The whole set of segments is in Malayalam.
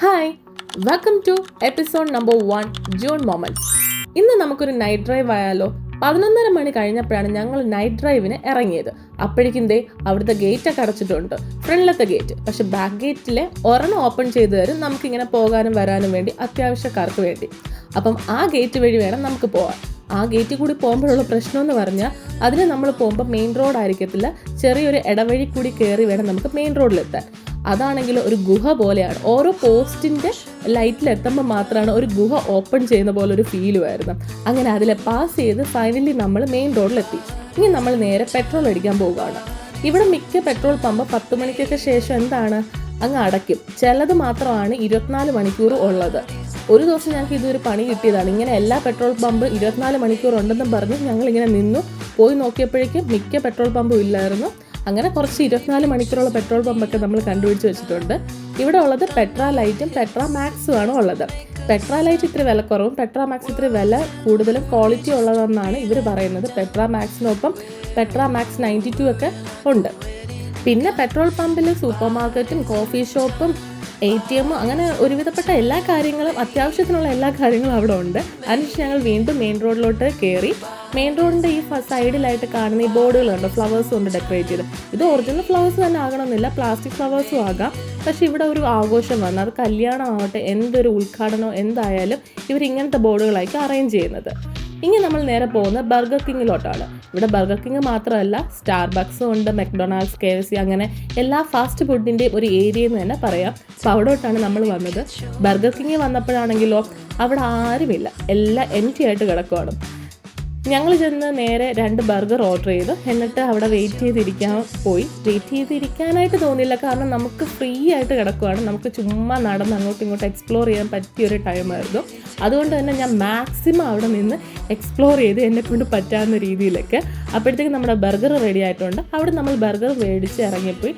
Hi, welcome to episode number 1 June moments. ഇന്ന് നമുക്കൊരു നൈറ്റ് ഡ്രൈവ് ആയാലോ? 11:30 മണി കഴിഞ്ഞപ്പോഴാണ് ഞങ്ങൾ നൈറ്റ് ഡ്രൈവിന് ഇറങ്ങിയത്. അപ്പോഴേക്കും അവിടുത്തെ ഗേറ്റ് ഒക്കെ അടച്ചിട്ടുണ്ട്, ഫ്രണ്ടിലത്തെ ഗേറ്റ്. പക്ഷെ ബാക്ക് ഗേറ്റിലെ ഒരെണ്ണം ഓപ്പൺ ചെയ്ത് തരും നമുക്കിങ്ങനെ പോകാനും വരാനും വേണ്ടി, അത്യാവശ്യക്കാർക്ക് വേണ്ടി. അപ്പം ആ ഗേറ്റ് വഴി വേണം നമുക്ക് പോകാൻ. ആ ഗേറ്റിൽ കൂടി പോകുമ്പോഴുള്ള പ്രശ്നം എന്ന് പറഞ്ഞാൽ അതിന് നമ്മൾ പോകുമ്പോൾ മെയിൻ റോഡ് ആയിരിക്കത്തില്ല, ചെറിയൊരു ഇടവഴി കൂടി കയറി വേണം നമുക്ക് മെയിൻ റോഡിലെത്താൻ. അതാണെങ്കിൽ ഒരു ഗുഹ പോലെയാണ്. ഓരോ പോസ്റ്റിൻ്റെ ലൈറ്റിലെത്തുമ്പോൾ മാത്രമാണ് ഒരു ഗുഹ ഓപ്പൺ ചെയ്യുന്ന പോലെ ഒരു ഫീലുമായിരുന്നു. അങ്ങനെ അതിലെ പാസ് ചെയ്ത് ഫൈനലി നമ്മൾ മെയിൻ റോഡിലെത്തി. ഇനി നമ്മൾ നേരെ പെട്രോൾ അടിക്കാൻ പോവുകയാണ്. ഇവിടെ മിക്ക പെട്രോൾ പമ്പ് 10 മണിക്കൊക്കെ ശേഷം എന്താണ് അങ്ങ് അടയ്ക്കും. ചിലത് മാത്രമാണ് 24 മണിക്കൂർ ഉള്ളത്. ഒരു ദിവസം ഞങ്ങൾക്ക് ഇതൊരു പണി കിട്ടിയതാണ്. ഇങ്ങനെ എല്ലാ പെട്രോൾ പമ്പ് 24 മണിക്കൂർ ഉണ്ടെന്നും പറഞ്ഞ് ഞങ്ങളിങ്ങനെ നിന്നു. പോയി നോക്കിയപ്പോഴേക്കും മിക്ക പെട്രോൾ പമ്പും ഇല്ലായിരുന്നു. അങ്ങനെ കുറച്ച് 24 മണിക്കൂറുള്ള പെട്രോൾ പമ്പൊക്കെ നമ്മൾ കണ്ടുപിടിച്ച് വെച്ചിട്ടുണ്ട്. ഇവിടെ ഉള്ളത് പെട്രാ ലൈറ്റും പെട്രാ മാക്സും ആണ് ഉള്ളത്. പെട്രാ ലൈറ്റ് ഇത്തിരി വിലക്കുറവും പെട്രാ മാക്സ് ഇത്തിരി വില കൂടുതലും ക്വാളിറ്റി ഉള്ളതെന്നാണ് ഇവർ പറയുന്നത്. പെട്രാ മാക്സിനൊപ്പം പെട്രാ മാക്സ് 92 ഒക്കെ ഉണ്ട്. പിന്നെ പെട്രോൾ പമ്പിൽ സൂപ്പർ മാർക്കറ്റും കോഫി ഷോപ്പും ATM അങ്ങനെ ഒരുവിധപ്പെട്ട എല്ലാ കാര്യങ്ങളും, അത്യാവശ്യത്തിനുള്ള എല്ലാ കാര്യങ്ങളും അവിടെ ഉണ്ട്. അതിനുശേഷം ഞങ്ങൾ വീണ്ടും മെയിൻ റോഡിലോട്ട് കയറി. മെയിൻ റോഡിൻ്റെ ഈ സൈഡിലായിട്ട് കാണുന്ന ഈ ബോർഡുകളുണ്ട്, ഫ്ലവേഴ്സ് കൊണ്ട് ഡെക്കറേറ്റ് ചെയ്ത്. ഇത് ഒറിജിനൽ ഫ്ലവേഴ്സ് തന്നെ ആകണമെന്നില്ല, പ്ലാസ്റ്റിക് ഫ്ലവേഴ്സും ആകാം. പക്ഷെ ഇവിടെ ഒരു ആഘോഷം വന്നു, അത് കല്യാണമാവട്ടെ എന്തൊരു ഉദ്ഘാടനമോ എന്തായാലും ഇവരിങ്ങനത്തെ ബോർഡുകളായിരിക്കും അറേഞ്ച് ചെയ്യുന്നത്. ഇനി നമ്മൾ നേരെ പോകുന്നത് ബർഗർ കിങ്ങിലോട്ടാണ്. ഇവിടെ ബർഗർ കിങ് മാത്രമല്ല, സ്റ്റാർബക്സും ഉണ്ട്, മെക്ഡൊണാൾഡ്സ്, KFC അങ്ങനെ എല്ലാ ഫാസ്റ്റ് ഫുഡിൻ്റെയും ഒരു ഏരിയ എന്ന് തന്നെ പറയാം. അപ്പോൾ അവിടോട്ടാണ് നമ്മൾ വന്നത്. ബർഗർ കിങ് വന്നപ്പോഴാണെങ്കിലോ അവിടെ ആരുമില്ല, എല്ലാം എംപ്റ്റി ആയിട്ട് കിടക്കുവാണ്. ഞങ്ങൾ ചെന്ന് നേരെ 2 ബർഗർ ഓർഡർ ചെയ്തു. എന്നിട്ട് അവിടെ വെയിറ്റ് ചെയ്തിരിക്കാനായിട്ട് തോന്നില്ല, കാരണം നമുക്ക് ഫ്രീ ആയിട്ട് കിടക്കുവാണ്. നമുക്ക് ചുമ്മാ നടന്ന് അങ്ങോട്ടും ഇങ്ങോട്ടും എക്സ്പ്ലോർ ചെയ്യാൻ പറ്റിയൊരു ടൈമായിരുന്നു. അതുകൊണ്ട് തന്നെ ഞാൻ മാക്സിമം അവിടെ നിന്ന് എക്സ്പ്ലോർ ചെയ്ത് എന്നെക്കൊണ്ട് പറ്റാവുന്ന രീതിയിലൊക്കെ. അപ്പോഴത്തേക്കും നമ്മുടെ ബർഗർ റെഡി ആയിട്ടുണ്ട്. അവിടെ നമ്മൾ ബർഗർ മേടിച്ച് ഇറങ്ങിപ്പോയി.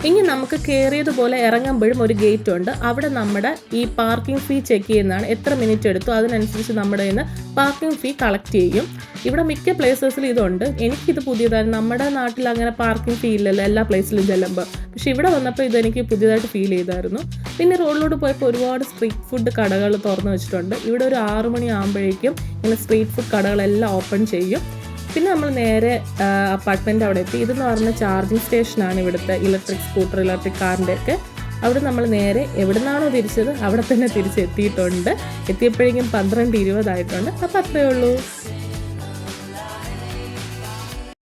ഇനി നമുക്ക് കയറിയതുപോലെ ഇറങ്ങുമ്പോഴും ഒരു ഗേറ്റ് ഉണ്ട്. അവിടെ നമ്മുടെ ഈ പാർക്കിംഗ് ഫീ ചെക്ക് ചെയ്യുന്നതാണ്. എത്ര മിനിറ്റ് എടുത്തു അതിനനുസരിച്ച് നമ്മുടെ കയ്യിൽ നിന്ന് പാർക്കിംഗ് ഫീ കളക്ട് ചെയ്യും. ഇവിടെ മിക്ക പ്ലേസസിലും ഇതുണ്ട്. എനിക്കിത് പുതിയതാണ്. നമ്മുടെ നാട്ടിൽ അങ്ങനെ പാർക്കിംഗ് ഫീ ഇല്ലല്ലോ എല്ലാ പ്ലേസിലും ചെല്ലുമ്പോൾ. പക്ഷെ ഇവിടെ വന്നപ്പോൾ ഇതെനിക്ക് പുതിയതായിട്ട് ഫീൽ ചെയ്തായിരുന്നു. പിന്നെ റോഡിലോട്ട് പോയപ്പോൾ ഒരുപാട് സ്ട്രീറ്റ് ഫുഡ് കടകൾ തുറന്നു വെച്ചിട്ടുണ്ട്. ഇവിടെ ഒരു 6 മണി ആകുമ്പോഴേക്കും ഇങ്ങനെ സ്ട്രീറ്റ് ഫുഡ് കടകളെല്ലാം ഓപ്പൺ ചെയ്യും. പിന്നെ നമ്മൾ നേരെ അപ്പാർട്ട്മെൻറ്റ് അവിടെ എത്തി. ഇതെന്ന് പറഞ്ഞാൽ ചാർജിങ് സ്റ്റേഷനാണ് ഇവിടുത്തെ ഇലക്ട്രിക് സ്കൂട്ടർ, ഇലക്ട്രിക് കാറിൻ്റെ ഒക്കെ. അവിടെ നമ്മൾ നേരെ എവിടെ നിന്നാണോ തിരിച്ചത് അവിടെ തന്നെ തിരിച്ചെത്തിയിട്ടുണ്ട്. എത്തിയപ്പോഴേക്കും 12:20 ആയിട്ടുണ്ട്. അപ്പോൾ അത്രയേ ഉള്ളൂ.